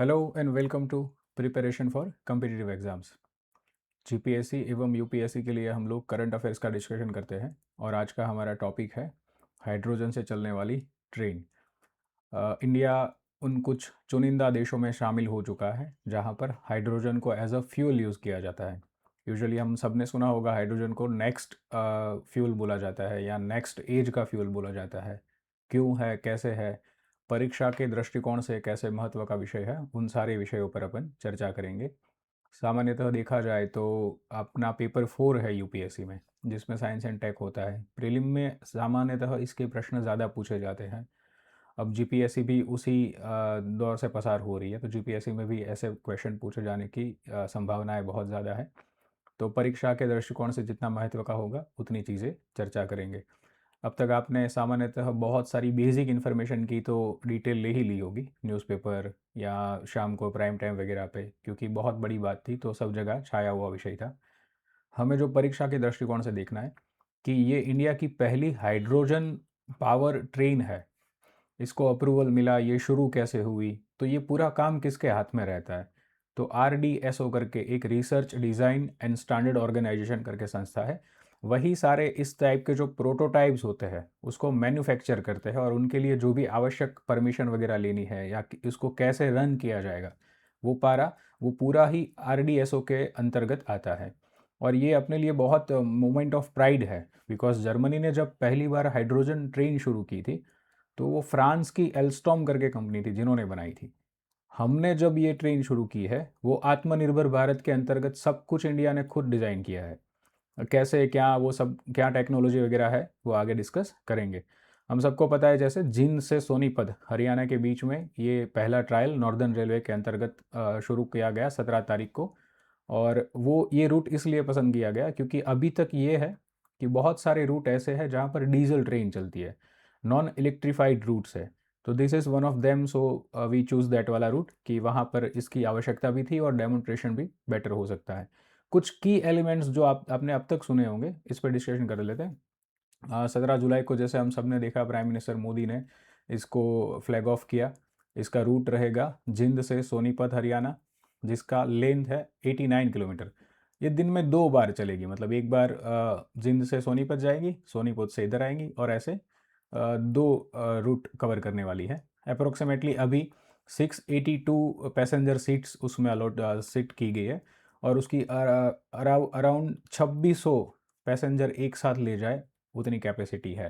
Hello and welcome to preparation for competitive exams. GPSC एवं UPSC के लिए हम लोग करंट अफेयर्स का डिस्कशन करते हैं और आज का हमारा टॉपिक है हाइड्रोजन से चलने वाली ट्रेन। इंडिया उन कुछ चुनिंदा देशों में शामिल हो चुका है जहां पर हाइड्रोजन को एज अ फ्यूल यूज़ किया जाता है। यूजुअली हम सब ने सुना होगा हाइड्रोजन को नेक्स्ट फ्यूल बोला जाता है या नेक्स्ट एज का फ्यूल बोला जाता है। क्यों है, कैसे है, परीक्षा के दृष्टिकोण से कैसे महत्व का विषय है, उन सारे विषयों पर अपन चर्चा करेंगे। सामान्यतः देखा जाए तो अपना पेपर 4 है यूपीएससी में, जिसमें साइंस एंड टेक होता है। प्रीलिम में सामान्यतः इसके प्रश्न ज़्यादा पूछे जाते हैं। अब जीपीएससी भी उसी दौर से पसार हो रही है, तो जीपीएससी में भी ऐसे क्वेश्चन पूछे जाने की संभावनाएं बहुत ज़्यादा है। तो परीक्षा के दृष्टिकोण से जितना महत्व का होगा उतनी चीज़ें चर्चा करेंगे। अब तक आपने सामान्यतः बहुत सारी बेसिक इन्फॉर्मेशन की तो डिटेल ले ही ली होगी न्यूज़पेपर या शाम को प्राइम टाइम वगैरह पे, क्योंकि बहुत बड़ी बात थी तो सब जगह छाया हुआ विषय था। हमें जो परीक्षा के दृष्टिकोण से देखना है कि ये इंडिया की पहली हाइड्रोजन पावर ट्रेन है, इसको अप्रूवल मिला, ये शुरू कैसे हुई, तो ये पूरा काम किसके हाथ में रहता है। तो RDSO करके एक research design and standard organisation करके संस्था है, वही सारे इस टाइप के जो प्रोटोटाइप्स होते हैं उसको मैन्युफैक्चर करते हैं और उनके लिए जो भी आवश्यक परमिशन वगैरह लेनी है या इसको कैसे रन किया जाएगा वो पारा वो पूरा ही RDSO के अंतर्गत आता है। और ये अपने लिए बहुत मोमेंट ऑफ प्राइड है, बिकॉज जर्मनी ने जब पहली बार हाइड्रोजन ट्रेन शुरू की थी तो वो फ्रांस की एल्स्टॉम करके कंपनी थी जिन्होंने बनाई थी। हमने जब ये ट्रेन शुरू की है वो आत्मनिर्भर भारत के अंतर्गत सब कुछ इंडिया ने खुद डिज़ाइन किया है। कैसे, क्या, वो सब क्या टेक्नोलॉजी वगैरह है वो आगे डिस्कस करेंगे। हम सबको पता है जैसे जींद से सोनीपत हरियाणा के बीच में ये पहला ट्रायल नॉर्दर्न रेलवे के अंतर्गत शुरू किया गया 17 तारीख को। और वो ये रूट इसलिए पसंद किया गया क्योंकि अभी तक ये है कि बहुत सारे रूट ऐसे हैं जहाँ पर डीजल ट्रेन चलती है, नॉन इलेक्ट्रीफाइड रूट्स है। तो this is one of them, so we choose that वाला रूट कि वहाँ पर इसकी आवश्यकता भी थी और डेमोन्स्ट्रेशन भी बेटर हो सकता है। कुछ की एलिमेंट्स जो आपने अब तक सुने होंगे इस पर डिस्कशन कर लेते हैं। 17 जुलाई को जैसे हम सब ने देखा प्राइम मिनिस्टर मोदी ने इसको फ्लैग ऑफ किया। इसका रूट रहेगा जिंद से सोनीपत हरियाणा, जिसका लेंथ है 89 किलोमीटर। ये दिन में 2 बार चलेगी, मतलब एक बार जिंद से सोनीपत जाएगी, सोनीपत से इधर आएंगी और ऐसे दो रूट कवर करने वाली है। अप्रोक्सीमेटली अभी 682 पैसेंजर सीट्स उसमें अलॉट सीट की गई है और उसकी अराउंड 2600 पैसेंजर एक साथ ले जाए उतनी कैपेसिटी है।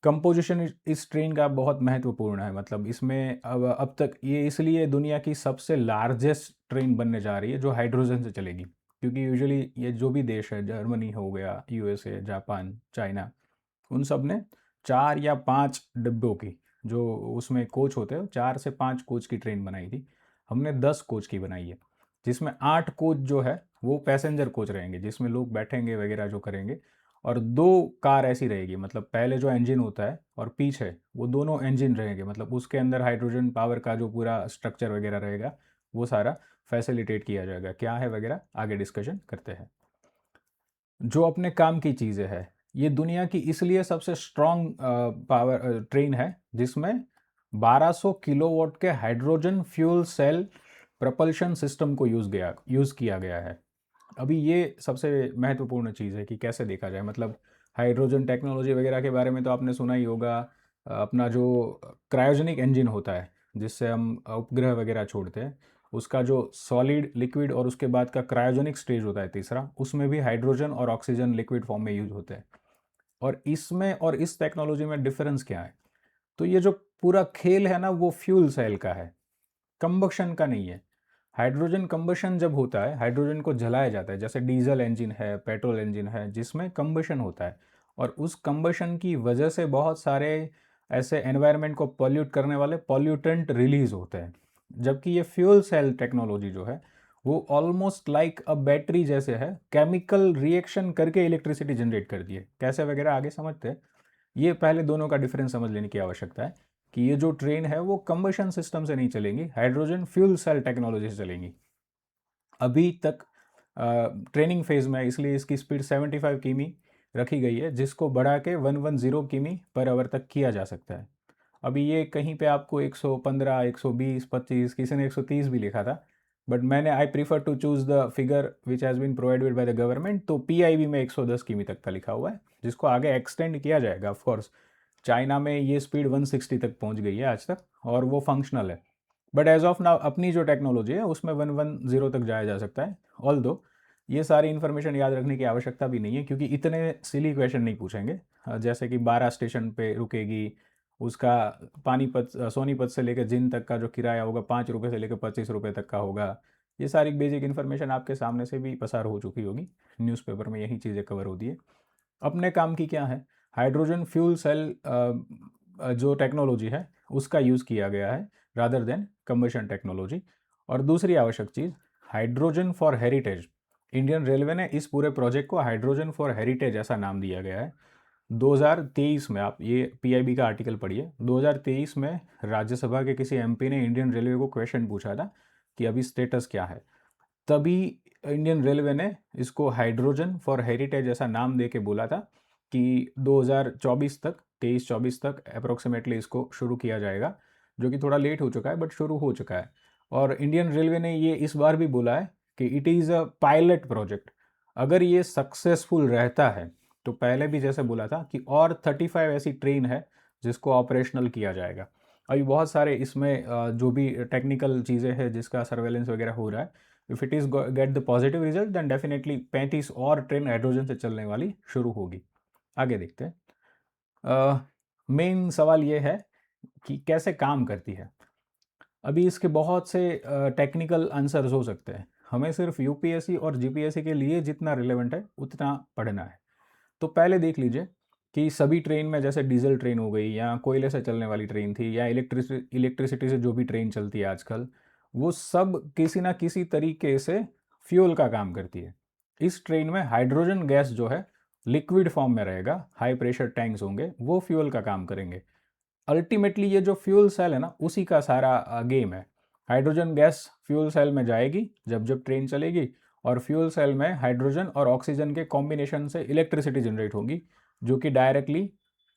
कंपोजिशन इस ट्रेन का बहुत महत्वपूर्ण है, मतलब इसमें अब तक ये इसलिए दुनिया की सबसे लार्जेस्ट ट्रेन बनने जा रही है जो हाइड्रोजन से चलेगी, क्योंकि यूजुअली ये जो भी देश है, जर्मनी हो गया, USA, जापान, चाइना, उन सब ने 4 या 5 डिब्बों की, जो उसमें कोच होते हैं, 4 से 5 कोच की ट्रेन बनाई थी। हमने 10 कोच की बनाई है, जिसमें 8 कोच जो है वो पैसेंजर कोच रहेंगे जिसमें लोग बैठेंगे वगैरह जो करेंगे। और 2 कार ऐसी रहेगी, मतलब पहले जो इंजन होता है और पीछे वो दोनों इंजन रहेंगे, मतलब उसके अंदर हाइड्रोजन पावर का जो पूरा स्ट्रक्चर वगैरह रहेगा वो सारा फैसिलिटेट किया जाएगा। क्या है वगैरह आगे डिस्कशन करते हैं। जो अपने काम की चीज़ें है, ये दुनिया की इसलिए सबसे स्ट्रॉन्ग पावर ट्रेन है जिसमें 1200 किलोवाट के hydrogen fuel cell propulsion system को यूज़ किया गया है। अभी ये सबसे महत्वपूर्ण चीज़ है कि कैसे देखा जाए, मतलब हाइड्रोजन टेक्नोलॉजी वगैरह के बारे में तो आपने सुना ही होगा। अपना जो क्रायोजेनिक इंजन होता है जिससे हम उपग्रह वगैरह छोड़ते हैं, उसका जो सॉलिड, लिक्विड और उसके बाद का क्रायोजेनिक स्टेज होता है तीसरा, उसमें भी हाइड्रोजन और ऑक्सीजन लिक्विड फॉर्म में यूज होते हैं। और इसमें और इस टेक्नोलॉजी में डिफरेंस क्या है? तो ये जो पूरा खेल है ना वो फ्यूल सेल का है, कंबक्शन का नहीं है। हाइड्रोजन कंबशन जब होता है, हाइड्रोजन को जलाया जाता है, जैसे डीजल इंजन है, पेट्रोल इंजन है, जिसमें कंबशन होता है और उस कंबशन की वजह से बहुत सारे ऐसे एनवायरनमेंट को पॉल्यूट करने वाले पॉल्यूटेंट रिलीज होते हैं। जबकि ये फ्यूल सेल टेक्नोलॉजी जो है वो ऑलमोस्ट लाइक अ बैटरी जैसे है, केमिकल रिएक्शन करके इलेक्ट्रिसिटी जनरेट करती है। कैसे वगैरह आगे समझते हैं। ये पहले दोनों का डिफरेंस समझ लेने की आवश्यकता है कि ये जो ट्रेन है वो कंबशन सिस्टम से नहीं चलेंगी, हाइड्रोजन फ्यूल सेल टेक्नोलॉजी से चलेंगी। अभी तक ट्रेनिंग फेज में है, इसलिए इसकी स्पीड 75 किमी रखी गई है, जिसको बढ़ा के 110 किमी पर आवर तक किया जा सकता है। अभी ये कहीं पे आपको 115, 120, 25, किसी ने 130 भी लिखा था, बट मैंने I prefer to choose the figure which has been provided by the government. तो PIB में 110 किमी तक का लिखा हुआ है, जिसको आगे एक्सटेंड किया जाएगा। ऑफ कोर्स चाइना में ये स्पीड 160 तक पहुंच गई है आज तक, और वो फंक्शनल है। बट एज ऑफ नाउ अपनी जो टेक्नोलॉजी है उसमें 110 तक जाया जा सकता है। ऑल दो ये सारी इन्फॉर्मेशन याद रखने की आवश्यकता भी नहीं है, क्योंकि इतने सिली क्वेश्चन नहीं पूछेंगे। जैसे कि 12 स्टेशन पे रुकेगी, उसका पानीपत सोनीपत से लेकर जिंद तक का जो किराया होगा 5 रुपये से लेकर 25 रुपये तक का होगा। ये सारी बेसिक इन्फॉर्मेशन आपके सामने से भी पसार हो चुकी होगी, न्यूज़पेपर में यही चीज़ें कवर होती है। अपने काम की क्या है, हाइड्रोजन फ्यूल सेल जो टेक्नोलॉजी है उसका यूज़ किया गया है रादर देन कंबशन टेक्नोलॉजी। और दूसरी आवश्यक चीज़, hydrogen for heritage. Indian railway ने इस पूरे प्रोजेक्ट को हाइड्रोजन फॉर हेरिटेज ऐसा नाम दिया गया है। 2023 में, आप ये PIB का आर्टिकल पढ़िए, 2023 में राज्यसभा के किसी MP ने इंडियन रेलवे को क्वेश्चन पूछा था कि अभी स्टेटस क्या है। तभी इंडियन रेलवे ने इसको हाइड्रोजन फॉर हेरिटेज ऐसा नाम दे के बोला था कि 2024 तक, 23-24 तक अप्रोक्सीमेटली इसको शुरू किया जाएगा, जो कि थोड़ा लेट हो चुका है बट शुरू हो चुका है। और इंडियन रेलवे ने ये इस बार भी बोला है कि it is a pilot project. अगर ये सक्सेसफुल रहता है तो पहले भी जैसे बोला था कि और 35 ऐसी ट्रेन है जिसको ऑपरेशनल किया जाएगा। अभी बहुत सारे इसमें जो भी टेक्निकल चीज़ें हैं जिसका सर्वेलेंस वगैरह हो रहा है, if it is get the positive result then definitely 35 और ट्रेन हाइड्रोजन से चलने वाली शुरू होगी। आगे देखते हैं। मेन सवाल ये है कि कैसे काम करती है। अभी इसके बहुत से टेक्निकल आंसर्स हो सकते हैं, हमें सिर्फ UPSC और GPSC के लिए जितना रिलेवेंट है उतना पढ़ना है। तो पहले देख लीजिए कि सभी ट्रेन में, जैसे डीजल ट्रेन हो गई या कोयले से चलने वाली ट्रेन थी या इलेक्ट्रिसिटी से जो भी ट्रेन चलती है आजकल, वो सब किसी ना किसी तरीके से फ्यूल का काम करती है। इस ट्रेन में हाइड्रोजन गैस जो है लिक्विड फॉर्म में रहेगा, हाई प्रेशर टैंक्स होंगे, वो फ्यूल का काम करेंगे। अल्टीमेटली ये जो फ्यूल सेल है ना, उसी का सारा गेम है। हाइड्रोजन गैस फ्यूल सेल में जाएगी जब जब ट्रेन चलेगी, और फ्यूल सेल में हाइड्रोजन और ऑक्सीजन के कॉम्बिनेशन से इलेक्ट्रिसिटी जनरेट होगी, जो कि डायरेक्टली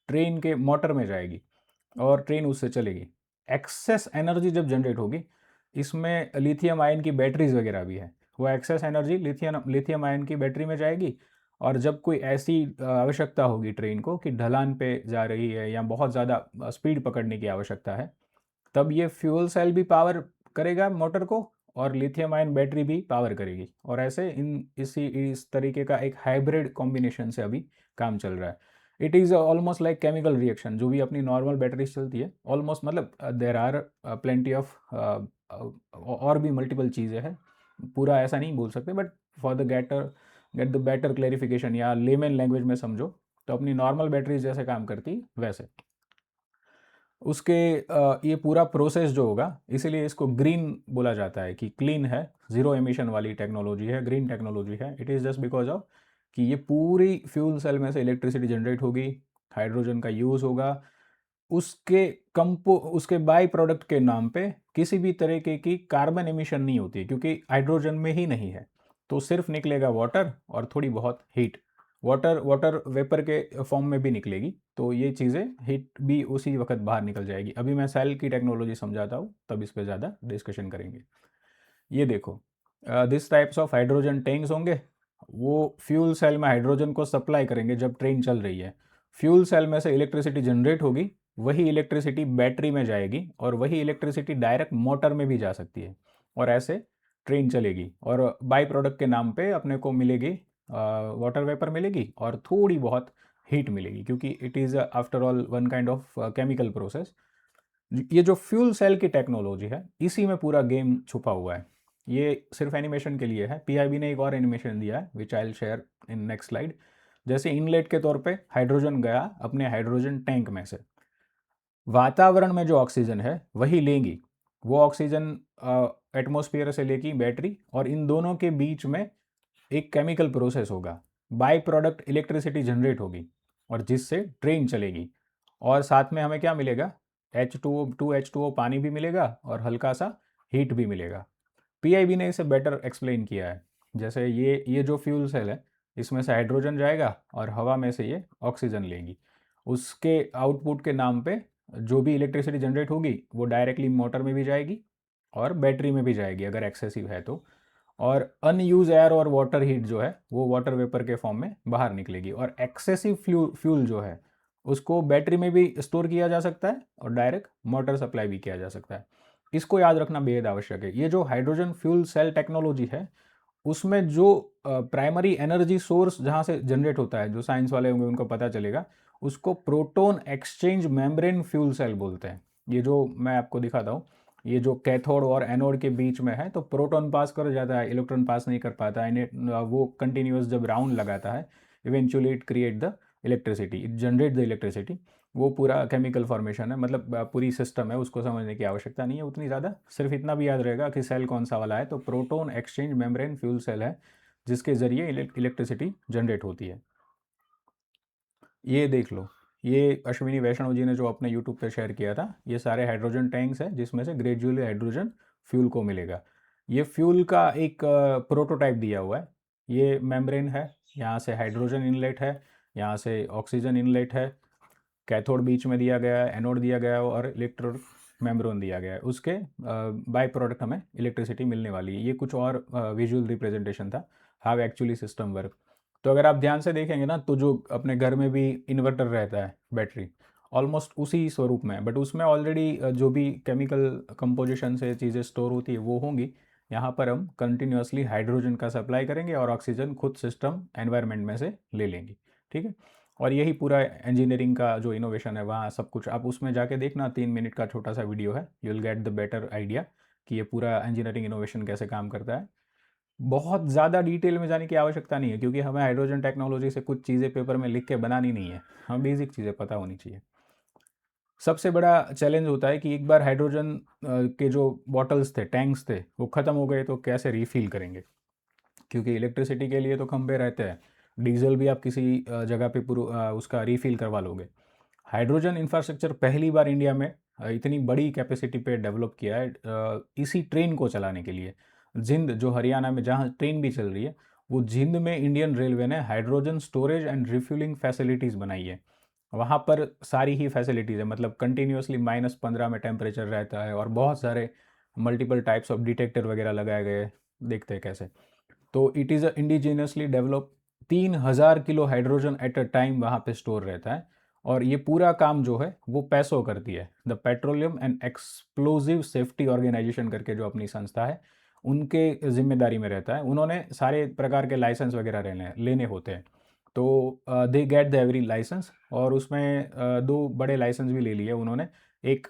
ट्रेन के मोटर में जाएगी और ट्रेन उससे चलेगी। एक्सेस एनर्जी जब जनरेट होगी, इसमें लिथियम आयन की बैटरीज वगैरह भी है, वो एक्सेस एनर्जी लिथियम आयन की बैटरी में जाएगी। और जब कोई ऐसी आवश्यकता होगी ट्रेन को कि ढलान पे जा रही है या बहुत ज़्यादा स्पीड पकड़ने की आवश्यकता है, तब ये फ्यूल सेल भी पावर करेगा मोटर को और लिथियम आयन बैटरी भी पावर करेगी। और ऐसे इस तरीके का एक हाइब्रिड कॉम्बिनेशन से अभी काम चल रहा है। It is almost like chemical reaction, जो भी अपनी नॉर्मल बैटरीज चलती है ऑलमोस्ट, मतलब देर आर प्लेंटी ऑफ और भी मल्टीपल चीज़ें हैं, पूरा ऐसा नहीं बोल सकते, but for the get the better clarification या लेमन लैंग्वेज में समझो तो अपनी नॉर्मल बैटरीज जैसे काम करती वैसे उसके ये पूरा प्रोसेस जो होगा, इसीलिए इसको ग्रीन बोला जाता है कि क्लीन है, ज़ीरो एमिशन वाली टेक्नोलॉजी है, ग्रीन टेक्नोलॉजी है। It is just because of कि ये पूरी फ्यूल सेल में से इलेक्ट्रिसिटी जनरेट होगी, हाइड्रोजन का यूज़ होगा, उसके बाई प्रोडक्ट के नाम पे किसी भी तरीके की कार्बन एमिशन नहीं होती, क्योंकि हाइड्रोजन में ही नहीं है। तो सिर्फ निकलेगा वाटर और थोड़ी बहुत हीट, वाटर वेपर के फॉर्म में भी निकलेगी, तो ये चीज़ें हीट भी उसी वक्त बाहर निकल जाएगी। अभी मैं सेल की टेक्नोलॉजी समझाता हूँ, तब इस पर ज़्यादा डिस्कशन करेंगे। ये देखो, this types of hydrogen tanks होंगे, वो फ्यूल सेल में हाइड्रोजन को सप्लाई करेंगे जब ट्रेन चल रही है। फ्यूल सेल में से इलेक्ट्रिसिटी जनरेट होगी, वही इलेक्ट्रिसिटी बैटरी में जाएगी और वही इलेक्ट्रिसिटी डायरेक्ट मोटर में भी जा सकती है, और ऐसे ट्रेन चलेगी। और बाई प्रोडक्ट के नाम पे अपने को मिलेगी वाटर वेपर मिलेगी और थोड़ी बहुत हीट मिलेगी, क्योंकि it is after all one kind of chemical process. ये जो फ्यूल सेल की टेक्नोलॉजी है, इसी में पूरा गेम छुपा हुआ है। ये सिर्फ एनिमेशन के लिए है। PIB ने एक और एनिमेशन दिया है which I will share in next slide. जैसे इनलेट के तौर पे हाइड्रोजन गया अपने हाइड्रोजन टैंक में से, वातावरण में जो ऑक्सीजन है वही लेंगी, वो ऑक्सीजन एटमॉस्फेयर से लेगी बैटरी, और इन दोनों के बीच में एक केमिकल प्रोसेस होगा, बाई प्रोडक्ट इलेक्ट्रिसिटी जनरेट होगी और जिससे ट्रेन चलेगी। और साथ में हमें क्या मिलेगा, H2O पानी भी मिलेगा और हल्का सा हीट भी मिलेगा। PIB ने इसे बेटर एक्सप्लेन किया है। जैसे ये जो फ्यूल सेल है, इसमें से हाइड्रोजन जाएगा और हवा में से ये ऑक्सीजन लेंगी, उसके आउटपुट के नाम पे जो भी इलेक्ट्रिसिटी जनरेट होगी वो डायरेक्टली मोटर में भी जाएगी और बैटरी में भी जाएगी अगर एक्सेसिव है तो, और अनयूज एयर और वाटर हीट जो है वो वाटर वेपर के फॉर्म में बाहर निकलेगी। और एक्सेसिव फ्यूल जो है उसको बैटरी में भी स्टोर किया जा सकता है और डायरेक्ट मोटर सप्लाई भी किया जा सकता है। इसको याद रखना बेहद आवश्यक है। ये जो हाइड्रोजन फ्यूल सेल टेक्नोलॉजी है उसमें जो प्राइमरी एनर्जी सोर्स जहाँ से जनरेट होता है, जो साइंस वाले होंगे उनको पता चलेगा, उसको proton exchange membrane fuel cell बोलते हैं। ये जो मैं आपको दिखाता हूँ, ये जो कैथोड और एनोड के बीच में है, तो प्रोटॉन पास कर जाता है, इलेक्ट्रॉन पास नहीं कर पाता है। वो कंटिन्यूस जब राउंड लगाता है, eventually it create the electricity, it generate the electricity. वो पूरा केमिकल फॉर्मेशन है, मतलब पूरी सिस्टम है, उसको समझने की आवश्यकता नहीं है उतनी ज़्यादा। सिर्फ इतना भी याद रहेगा कि सेल कौन सा वाला है, तो proton exchange membrane fuel cell है जिसके ज़रिए इलेक्ट्रिसिटी जनरेट होती है। ये देख लो, ये अश्विनी वैष्णव जी ने जो अपने यूट्यूब पे शेयर किया था, ये सारे हाइड्रोजन टैंक्स हैं जिसमें से ग्रेजुअली हाइड्रोजन फ्यूल को मिलेगा। ये फ्यूल का एक प्रोटोटाइप दिया हुआ है। ये मेम्ब्रेन है, यहाँ से हाइड्रोजन इनलेट है, यहाँ से ऑक्सीजन इनलेट है, कैथोड बीच में दिया गया है, एनोड दिया गया है और इलेक्ट्रोड मेम्ब्रेन दिया गया है। उसके बाय प्रोडक्ट हमें इलेक्ट्रिसिटी मिलने वाली है। ये कुछ और विजुअल रिप्रेजेंटेशन था हाउ एक्चुअली सिस्टम वर्क। तो अगर आप ध्यान से देखेंगे ना, तो जो अपने घर में भी इन्वर्टर रहता है, बैटरी ऑलमोस्ट उसी स्वरूप में है, बट उसमें ऑलरेडी जो भी केमिकल कंपोजिशन से चीज़ें स्टोर होती है वो होंगी। यहाँ पर हम कंटिन्यूसली हाइड्रोजन का सप्लाई करेंगे और ऑक्सीजन खुद सिस्टम एनवायरनमेंट में से ले लेंगे। ठीक है, और यही पूरा इंजीनियरिंग का जो इनोवेशन है वहाँ सब कुछ आप उसमें जाके देखना, 3 मिनट का छोटा सा वीडियो है, you will get the better idea कि ये पूरा इंजीनियरिंग इनोवेशन कैसे काम करता है। बहुत ज़्यादा डिटेल में जाने की आवश्यकता नहीं है, क्योंकि हमें हाइड्रोजन टेक्नोलॉजी से कुछ चीज़ें पेपर में लिख के बनानी नहीं है, हमें बेसिक चीज़ें पता होनी चाहिए। सबसे बड़ा चैलेंज होता है कि एक बार हाइड्रोजन के जो बॉटल्स थे, टैंक्स थे, वो ख़त्म हो गए तो कैसे रीफिल करेंगे, क्योंकि इलेक्ट्रिसिटी के लिए तो खंभे रहते हैं, डीजल भी आप किसी जगह पे उसका रीफिल करवा लोगे। हाइड्रोजन इंफ्रास्ट्रक्चर पहली बार इंडिया में इतनी बड़ी कैपेसिटी पे डेवलप किया है इसी ट्रेन को चलाने के लिए। जिंद जो हरियाणा में जहाँ ट्रेन भी चल रही है, वो जिंद में इंडियन रेलवे ने hydrogen storage and refuelling facilities बनाई है। वहाँ पर सारी ही फैसिलिटीज़ है, मतलब कंटिन्यूसली -15 में टेम्परेचर रहता है और बहुत सारे मल्टीपल टाइप्स ऑफ डिटेक्टर वगैरह लगाए गए। देखते हैं कैसे। तो it is a indigenously develop, 3000 kilo hydrogen at a time वहाँ पे स्टोर रहता है। और ये पूरा काम जो है वो पैसो करती है, the petroleum and explosive safety organisation करके जो अपनी संस्था है, उनके जिम्मेदारी में रहता है। उन्होंने सारे प्रकार के लाइसेंस वगैरह लेने होते हैं। तो they get the every licence, और उसमें दो बड़े लाइसेंस भी ले लिए उन्होंने। एक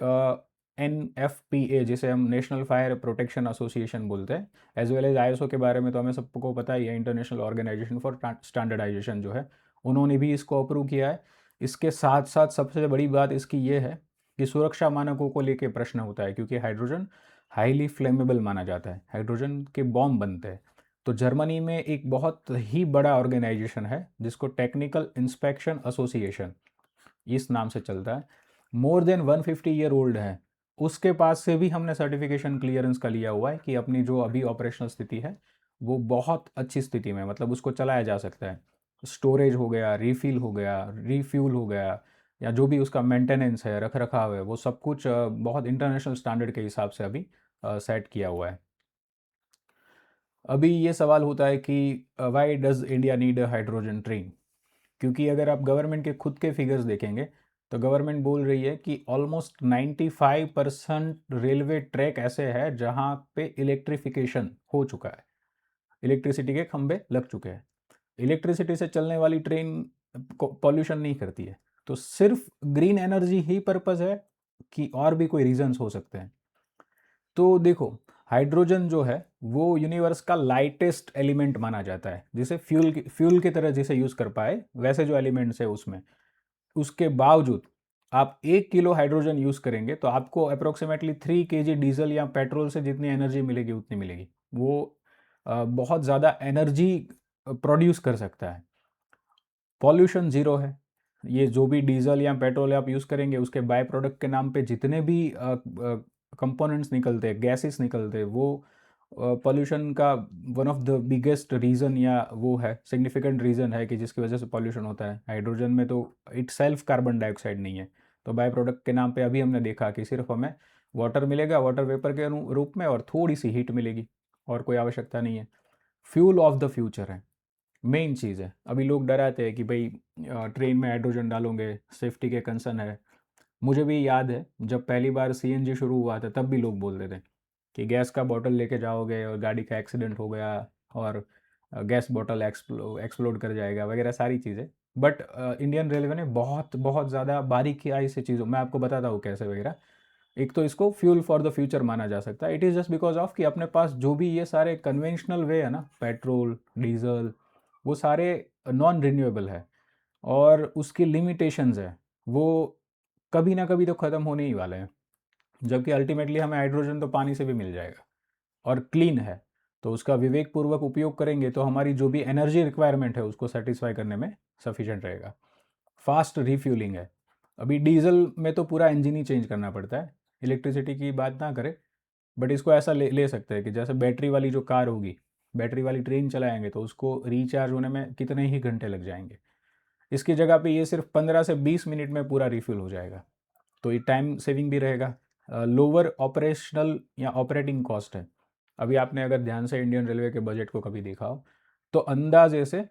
NFPA जिसे हम नेशनल फायर प्रोटेक्शन एसोसिएशन बोलते हैं, एज वेल एज ISO के बारे में तो हमें सबको पता ही है, इंटरनेशनल ऑर्गेनाइजेशन फॉर स्टैंडर्डाइजेशन जो है, उन्होंने भी इसको अप्रूव किया है। इसके साथ साथ सबसे बड़ी बात इसकी ये है कि सुरक्षा मानकों को लेके प्रश्न होता है, क्योंकि हाइड्रोजन हाईली फ्लेमेबल माना जाता है, हाइड्रोजन के बॉम्ब बनते हैं। तो जर्मनी में एक बहुत ही बड़ा ऑर्गेनाइजेशन है जिसको टेक्निकल इंस्पेक्शन एसोसिएशन इस नाम से चलता है, मोर देन 150 ईयर ओल्ड है। उसके पास से भी हमने सर्टिफिकेशन क्लियरेंस का लिया हुआ है कि अपनी जो अभी ऑपरेशनल स्थिति है वो बहुत अच्छी स्थिति में, मतलब उसको चलाया जा सकता है। स्टोरेज हो गया, रिफिल हो गया, रिफ्यूल हो गया, या जो भी उसका मेंटेनेंस है, रख रखाव है, वो सब कुछ बहुत इंटरनेशनल स्टैंडर्ड के हिसाब से अभी सेट किया हुआ है। अभी ये सवाल होता है कि why does India need a hydrogen train, क्योंकि अगर आप गवर्नमेंट के खुद के फिगर्स देखेंगे तो गवर्नमेंट बोल रही है कि ऑलमोस्ट 95% रेलवे ट्रैक ऐसे है जहां पे इलेक्ट्रिफिकेशन हो चुका है, इलेक्ट्रिसिटी के खंभे लग चुके हैं। इलेक्ट्रिसिटी से चलने वाली ट्रेन पॉल्यूशन नहीं करती है, तो सिर्फ ग्रीन एनर्जी ही पर्पस है कि और भी कोई रीजंस हो सकते हैं। तो देखो, हाइड्रोजन जो है वो यूनिवर्स का लाइटेस्ट एलिमेंट माना जाता है, जिसे फ्यूल की तरह जिसे यूज़ कर पाए वैसे जो एलिमेंट्स है उसमें। उसके बावजूद आप 1 किलो हाइड्रोजन यूज़ करेंगे तो आपको अप्रोक्सीमेटली 3 kg डीजल या पेट्रोल से जितनी एनर्जी मिलेगी उतनी मिलेगी। वो बहुत ज़्यादा एनर्जी प्रोड्यूस कर सकता है। पॉल्यूशन ज़ीरो है। ये जो भी डीजल या पेट्रोल आप यूज़ करेंगे उसके बाय प्रोडक्ट के नाम पे जितने भी कंपोनेंट्स निकलते हैं, गैसेस निकलते हैं, वो पॉल्यूशन का one of the biggest reason, या वो है सिग्निफिकेंट रीज़न है कि जिसकी वजह से पॉल्यूशन होता है। हाइड्रोजन में तो इट सेल्फ कार्बन डाइऑक्साइड नहीं है, तो बाय प्रोडक्ट के नाम पे अभी हमने देखा कि सिर्फ हमें वाटर मिलेगा, वाटर वेपर के रूप में, और थोड़ी सी हीट मिलेगी, और कोई आवश्यकता नहीं है। फ्यूल ऑफ द फ्यूचर है, मेन चीज़ है। अभी लोग डराते हैं कि भाई ट्रेन में हाइड्रोजन डालोगे, सेफ्टी के कंसर्न है। मुझे भी याद है जब पहली बार सीएनजी शुरू हुआ था, तब भी लोग बोलते थे कि गैस का बॉटल लेके जाओगे और गाड़ी का एक्सीडेंट हो गया, और गैस बॉटल एक्सप्लोड कर जाएगा, वगैरह सारी चीज़ें। बट इंडियन रेलवे ने बहुत बहुत ज़्यादा बारीकी से चीज़ों, मैं आपको बताता हूँ कैसे वगैरह। एक तो इसको फ्यूल फॉर द फ्यूचर माना जा सकता है। It is just because of कि अपने पास जो भी ये सारे कन्वेंशनल वे है ना, पेट्रोल, डीजल, वो सारे नॉन रिन्यूएबल है, और उसकी लिमिटेशंस है, वो कभी ना कभी तो ख़त्म होने ही वाले हैं। जबकि अल्टीमेटली हमें हाइड्रोजन तो पानी से भी मिल जाएगा और क्लीन है, तो उसका विवेकपूर्वक उपयोग करेंगे तो हमारी जो भी एनर्जी रिक्वायरमेंट है उसको सेटिस्फाई करने में सफिशिएंट रहेगा। फास्ट रिफ्यूलिंग है। अभी डीजल में तो पूरा इंजन ही चेंज करना पड़ता है, इलेक्ट्रिसिटी की बात ना करें। बट इसको ऐसा ले सकते हैं कि जैसे बैटरी वाली जो कार होगी, बैटरी वाली ट्रेन चलाएंगे तो उसको रिचार्ज होने में कितने ही घंटे लग जाएंगे। इसकी जगह पे ये सिर्फ 15 से 20 मिनट में पूरा रिफ्यूल हो जाएगा, तो ये टाइम सेविंग भी रहेगा। लोअर ऑपरेशनल या ऑपरेटिंग कॉस्ट है। अभी आपने अगर ध्यान से इंडियन रेलवे के बजट को कभी देखा हो, तो अंदाजे से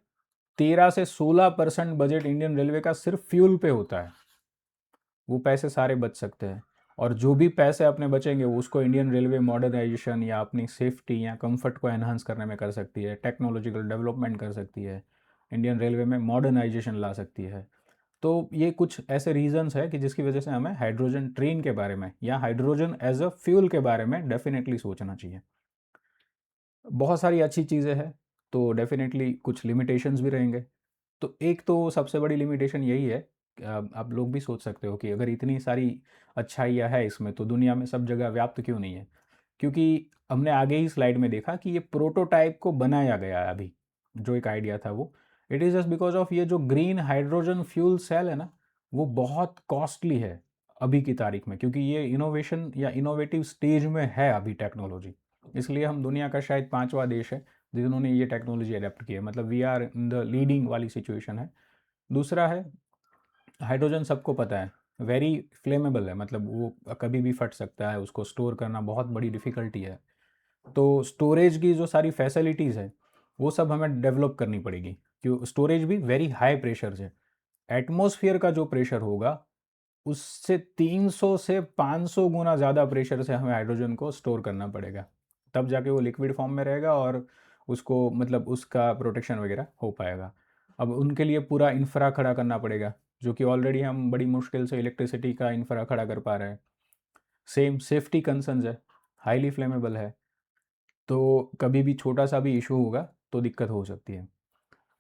13 से 16% बजट इंडियन रेलवे का सिर्फ फ्यूल पे होता है। वो पैसे सारे बच सकते हैं, और जो भी पैसे अपने बचेंगे वो उसको इंडियन रेलवे मॉडर्नाइजेशन या अपनी सेफ्टी या कंफर्ट को एनहांस करने में कर सकती है, टेक्नोलॉजिकल डेवलपमेंट कर सकती है, इंडियन रेलवे में मॉडर्नाइजेशन ला सकती है। तो ये कुछ ऐसे रीजंस है कि जिसकी वजह से हमें हाइड्रोजन ट्रेन के बारे में या हाइड्रोजन एज अ फ्यूल के बारे में डेफिनेटली सोचना चाहिए। बहुत सारी अच्छी चीज़ें हैं, तो डेफिनेटली कुछ लिमिटेशंस भी रहेंगे। तो एक तो सबसे बड़ी लिमिटेशन यही है कि आप लोग भी सोच सकते हो कि अगर इतनी सारी अच्छाइयाँ है इसमें, तो दुनिया में सब जगह व्याप्त क्यों नहीं है? क्योंकि हमने आगे ही स्लाइड में देखा कि ये प्रोटोटाइप को बनाया गया है अभी, जो एक आइडिया था वो। It is just because of ये जो ग्रीन हाइड्रोजन फ्यूल सेल है ना, वो बहुत कॉस्टली है अभी की तारीख में, क्योंकि ये इनोवेशन या इनोवेटिव स्टेज में है अभी टेक्नोलॉजी। इसलिए हम दुनिया का शायद 5वां देश है जिन्होंने ये टेक्नोलॉजी अडेप्ट की है, मतलब we are in the leading वाली सिचुएशन है। दूसरा है, हाइड्रोजन सबको पता है वेरी फ्लेमेबल है, मतलब वो कभी भी फट सकता है, उसको स्टोर करना बहुत बड़ी डिफ़िकल्टी है। तो स्टोरेज की जो सारी फैसिलिटीज़ है वो सब हमें डेवलप करनी पड़ेगी, क्यों स्टोरेज भी वेरी हाई प्रेशर से। एटमॉस्फेयर का जो प्रेशर होगा उससे 300 से 500 गुना ज़्यादा प्रेशर से हमें हाइड्रोजन को स्टोर करना पड़ेगा, तब जाके वो लिक्विड फॉर्म में रहेगा और उसको मतलब उसका प्रोटेक्शन वगैरह हो पाएगा। अब उनके लिए पूरा इंफ्रा खड़ा करना पड़ेगा, जो कि ऑलरेडी हम बड़ी मुश्किल से इलेक्ट्रिसिटी का इंफ्रा खड़ा कर पा रहे हैं। सेम सेफ्टी कंसर्न्स है, हाईली फ्लेमेबल है, तो कभी भी छोटा सा भी इशू होगा तो दिक्कत हो सकती है।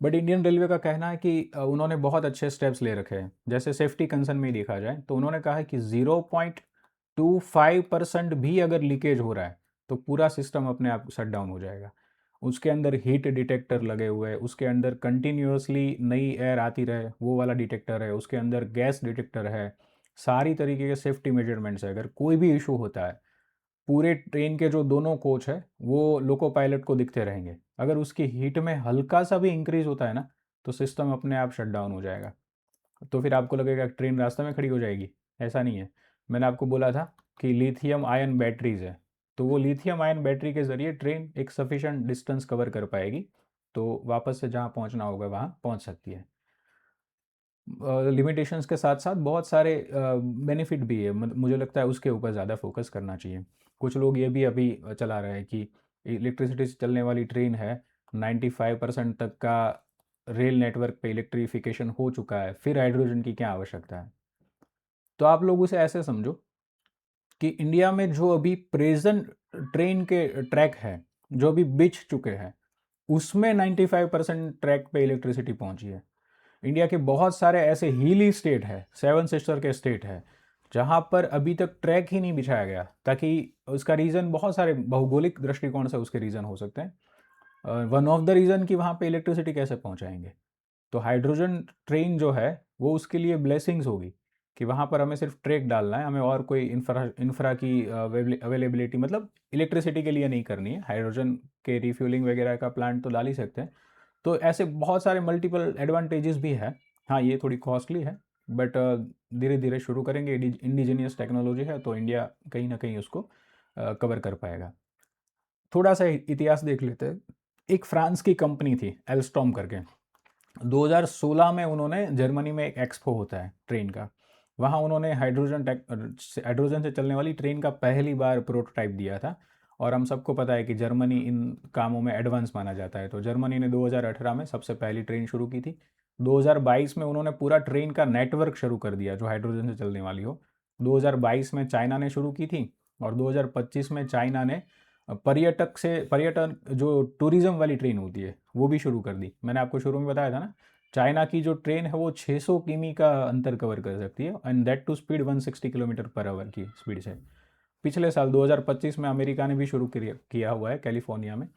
बट इंडियन रेलवे का कहना है कि उन्होंने बहुत अच्छे स्टेप्स ले रखे हैं। जैसे सेफ्टी कंसर्न में ही देखा जाए तो उन्होंने कहा है कि 0.25% भी अगर लीकेज हो रहा है तो पूरा सिस्टम अपने आप शट डाउन हो जाएगा। उसके अंदर हीट डिटेक्टर लगे हुए हैं, उसके अंदर कंटिन्यूसली नई एयर आती रहे वो वाला डिटेक्टर है, उसके अंदर गैस डिटेक्टर है, सारी तरीके के सेफ्टी मेजरमेंट्स है। अगर कोई भी इशू होता है, पूरे ट्रेन के जो दोनों कोच है वो लोको पायलट को दिखते रहेंगे। अगर उसकी हीट में हल्का सा भी इंक्रीज होता है ना, तो सिस्टम अपने आप शट डाउन हो जाएगा। तो फिर आपको लगेगा कि ट्रेन रास्ते में खड़ी हो जाएगी, ऐसा नहीं है। मैंने आपको बोला था कि लिथियम आयन बैटरीज है, तो वो लिथियम आयन बैटरी के ज़रिए ट्रेन एक सफिशेंट डिस्टेंस कवर कर पाएगी, तो वापस से जहाँ पहुँचना होगा वहाँ पहुँच सकती है। लिमिटेशंस के साथ साथ बहुत सारे बेनिफिट भी है, मुझे लगता है उसके ऊपर ज़्यादा फोकस करना चाहिए। कुछ लोग ये भी अभी चला रहे हैं कि इलेक्ट्रिसिटी से चलने वाली ट्रेन है, 95% तक का रेल नेटवर्क पे इलेक्ट्रिफिकेशन हो चुका है, फिर हाइड्रोजन की क्या आवश्यकता है। तो आप लोग उसे ऐसे समझो कि इंडिया में जो अभी प्रेजेंट ट्रेन के ट्रैक है, जो अभी बिछ चुके हैं, उसमें 95% ट्रैक पे इलेक्ट्रिसिटी पहुंची है। इंडिया के बहुत सारे ऐसे हीली स्टेट है, सेवन सिस्टर के स्टेट है, जहाँ पर अभी तक ट्रैक ही नहीं बिछाया गया, ताकि उसका रीज़न बहुत सारे भौगोलिक दृष्टिकोण से उसके रीज़न हो सकते हैं। वन ऑफ द रीज़न कि वहाँ पे इलेक्ट्रिसिटी कैसे पहुँचाएंगे। तो हाइड्रोजन ट्रेन जो है वो उसके लिए ब्लेसिंग्स होगी कि वहाँ पर हमें सिर्फ ट्रैक डालना है, हमें और कोई इंफ्रा की अवेलेबिलिटी मतलब इलेक्ट्रिसिटी के लिए नहीं करनी है। हाइड्रोजन के रिफ्यूलिंग वगैरह का प्लांट तो डाल ही सकते हैं। तो ऐसे बहुत सारे मल्टीपल एडवांटेजेस भी है। हाँ, ये थोड़ी कॉस्टली है, बट धीरे धीरे शुरू करेंगे। इंडिजीनियस टेक्नोलॉजी है तो इंडिया कहीं ना कहीं उसको कवर कर पाएगा। थोड़ा सा इतिहास देख लेते हैं। एक फ्रांस की कंपनी थी एल्स्टॉम करके, 2016 में उन्होंने जर्मनी में एक एक्सपो होता है ट्रेन का, वहाँ उन्होंने हाइड्रोजन से चलने वाली ट्रेन का पहली बार प्रोटोटाइप दिया था। और हम सबको पता है कि जर्मनी इन कामों में एडवांस माना जाता है, तो जर्मनी ने 2018 में सबसे पहली ट्रेन शुरू की थी। 2022 में उन्होंने पूरा ट्रेन का नेटवर्क शुरू कर दिया जो हाइड्रोजन से चलने वाली हो। 2022 में चाइना ने शुरू की थी, और 2025 में चाइना ने पर्यटन जो टूरिज्म वाली ट्रेन होती है वो भी शुरू कर दी। मैंने आपको शुरू में बताया था ना, चाइना की जो ट्रेन है वो 600 किमी का अंतर कवर कर सकती है, and that to speed 160 kilometre पर आवर की स्पीड से। पिछले साल 2025 में अमेरिका ने भी शुरू किया हुआ है कैलिफोर्निया में।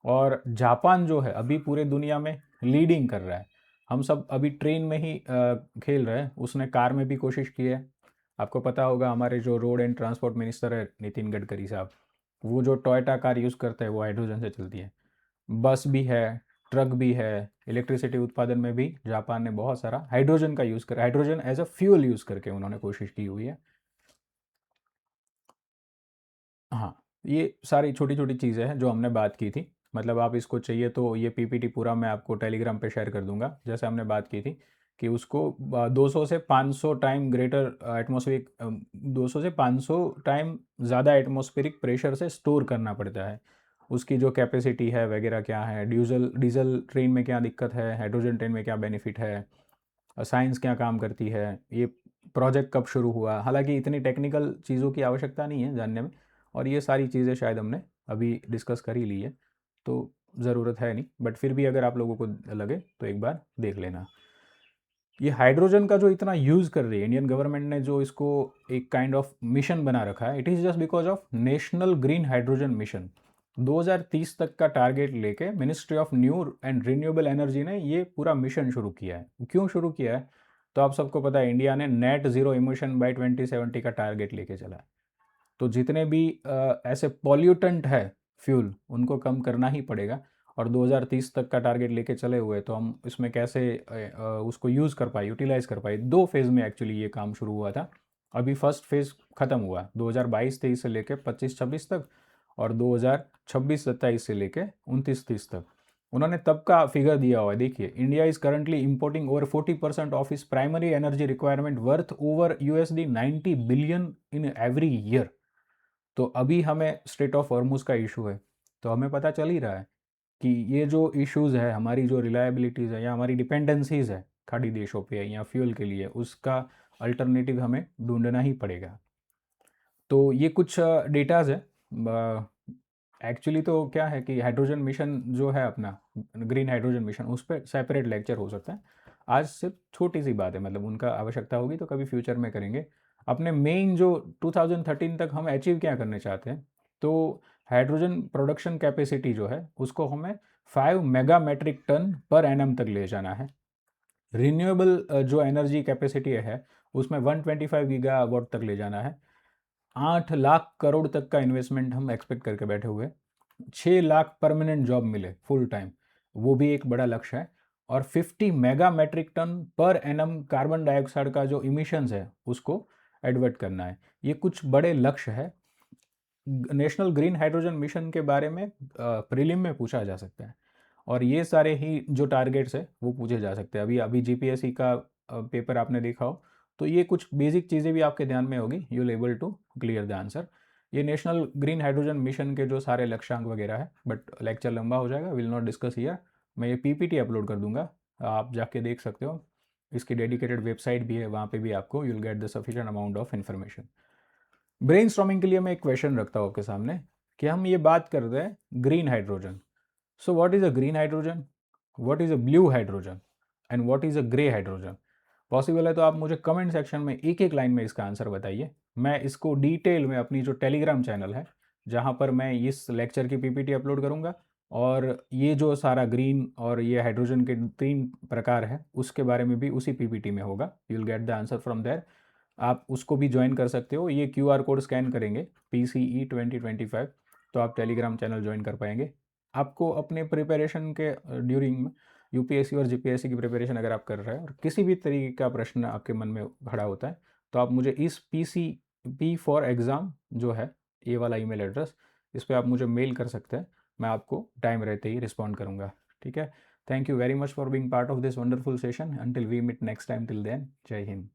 और जापान जो है अभी पूरे दुनिया में लीडिंग कर रहा है। हम सब अभी ट्रेन में ही खेल रहे हैं, उसने कार में भी कोशिश की है। आपको पता होगा हमारे जो रोड एंड ट्रांसपोर्ट मिनिस्टर है नितिन गडकरी साहब, वो जो टोयोटा कार यूज़ करते हैं वो हाइड्रोजन से चलती है। बस भी है, ट्रक भी है। इलेक्ट्रिसिटी उत्पादन में भी जापान ने बहुत सारा हाइड्रोजन का यूज़ कर, hydrogen as a fuel use करके उन्होंने कोशिश की हुई है। हाँ, ये सारी छोटी छोटी चीज़ें हैं जो हमने बात की थी। मतलब आप इसको चाहिए तो ये पीपीटी पूरा मैं आपको टेलीग्राम पे शेयर कर दूंगा। जैसे हमने बात की थी कि उसको 200 से 500 टाइम ग्रेटर एटमॉस्फेरिक 200 से 500 टाइम ज़्यादा एटमॉस्फेरिक प्रेशर से स्टोर करना पड़ता है। उसकी जो कैपेसिटी है वगैरह क्या है, डीजल डीजल ट्रेन में क्या दिक्कत है, हाइड्रोजन ट्रेन में क्या बेनिफिट है, साइंस क्या काम करती है, ये प्रोजेक्ट कब शुरू हुआ। हालांकि इतनी टेक्निकल चीज़ों की आवश्यकता नहीं है जानने में, और ये सारी चीज़ें शायद हमने अभी डिस्कस कर ही ली है, तो ज़रूरत है नहीं, बट फिर भी अगर आप लोगों को लगे तो एक बार देख लेना। ये हाइड्रोजन का जो इतना यूज़ कर रही है इंडियन गवर्नमेंट ने, जो इसको एक काइंड ऑफ मिशन बना रखा है, it is just because of national green hydrogen mission. 2030 तक का टारगेट लेके ministry of new and renewable energy ने ये पूरा मिशन शुरू किया है। क्यों शुरू किया है? तो आप सबको पता है इंडिया ने नेट ज़ीरो इमिशन बाय 2070 का टारगेट लेके चला है। तो जितने भी ऐसे पॉल्यूटेंट है फ्यूल, उनको कम करना ही पड़ेगा। और 2030 तक का टारगेट लेके चले हुए, तो हम इसमें कैसे उसको यूज़ कर पाए, यूटिलाइज़ कर पाए। दो फेज़ में एक्चुअली ये काम शुरू हुआ था। अभी फर्स्ट फेज़ ख़त्म हुआ 2022-23 से लेके 25-26 तक, और 2026-27 से लेके 29-30 तक। उन्होंने तब का फिगर दिया हुआ है, देखिए, India is currently importing over 40% of its primary energy requirement worth over $90 billion in every year. तो अभी हमें स्ट्रेट ऑफ हॉर्मुज़ का इशू है, तो हमें पता चल ही रहा है कि ये जो इश्यूज़ है, हमारी जो रिलायबिलिटीज़ है या हमारी डिपेंडेंसीज़ है खाड़ी देशों पे या फ्यूल के लिए, उसका अल्टरनेटिव हमें ढूंढना ही पड़ेगा। तो ये कुछ डेटाज़ है। एक्चुअली तो क्या है कि हाइड्रोजन मिशन जो है अपना, ग्रीन हाइड्रोजन मिशन, उस पर सेपरेट लेक्चर हो सकता है। आज सिर्फ छोटी सी बात है, मतलब उनका आवश्यकता होगी तो कभी फ्यूचर में करेंगे। अपने मेन जो 2013 तक हम अचीव क्या करने चाहते हैं, तो हाइड्रोजन प्रोडक्शन कैपेसिटी जो है उसको हमें 5 mega metric tonne per annum तक ले जाना है। रिन्यूएबल जो एनर्जी कैपेसिटी है उसमें 125 गीगावाट तक ले जाना है। 8 लाख करोड़ तक का इन्वेस्टमेंट हम एक्सपेक्ट करके बैठे हुए। 6 लाख परमानेंट जॉब मिले फुल टाइम, वो भी एक बड़ा लक्ष्य है। और 50 mega metric tonne per annum carbon dioxide का जो इमिशंस है उसको एडवर्ट करना है। ये कुछ बड़े लक्ष्य है। नेशनल ग्रीन हाइड्रोजन मिशन के बारे में प्रीलिम में पूछा जा सकता है, और ये सारे ही जो टारगेट्स है वो पूछे जा सकते हैं। अभी अभी जीपीएससी का पेपर आपने देखा हो, तो ये कुछ बेसिक चीज़ें भी आपके ध्यान में होगी, you will able to clear the answer. ये नेशनल ग्रीन हाइड्रोजन मिशन के जो सारे लक्ष्यांक वगैरह है, बट लेक्चर लंबा हो जाएगा, विल नॉट डिस्कस हियर। मैं ये पीपीटी अपलोड कर दूंगा, आप जाके देख सकते हो। इसकी डेडिकेटेड वेबसाइट भी है, वहाँ पे भी आपको you will get the sufficient amount of information. Brainstorming के लिए मैं एक क्वेश्चन रखता हूँ आपके सामने कि हम ये बात कर रहे हैं green hydrogen. So what is a green hydrogen, what is a blue hydrogen, and what is a grey hydrogen? Possible है तो आप मुझे कमेंट सेक्शन में एक एक लाइन में इसका आंसर बताइए। मैं इसको डिटेल में अपनी जो टेलीग्राम चैनल है, जहाँ पर मैं इस लेक्चर की पीपीटी अपलोड करूँगा, और ये जो सारा ग्रीन और ये हाइड्रोजन के 3 प्रकार है उसके बारे में भी उसी पीपीटी में होगा। You will get the answer from there. आप उसको भी ज्वाइन कर सकते हो। ये क्यूआर कोड स्कैन करेंगे PCE 2025, तो आप टेलीग्राम चैनल ज्वाइन कर पाएंगे। आपको अपने प्रिपरेशन के ड्यूरिंग यूपीएससी और जीपीएससी की प्रिपरेशन अगर आप कर रहे हैं और किसी भी तरीके का प्रश्न आपके मन में खड़ा होता है, तो आप मुझे इस पी फॉर एग्ज़ाम जो है, ये वाला ईमेल एड्रेस, इस पे आप मुझे मेल कर सकते हैं। मैं आपको टाइम रहते ही रिस्पॉन्ड करूँगा। ठीक है? Thank you very much for being part of this wonderful session. Until we meet next time, till then, जय हिंद।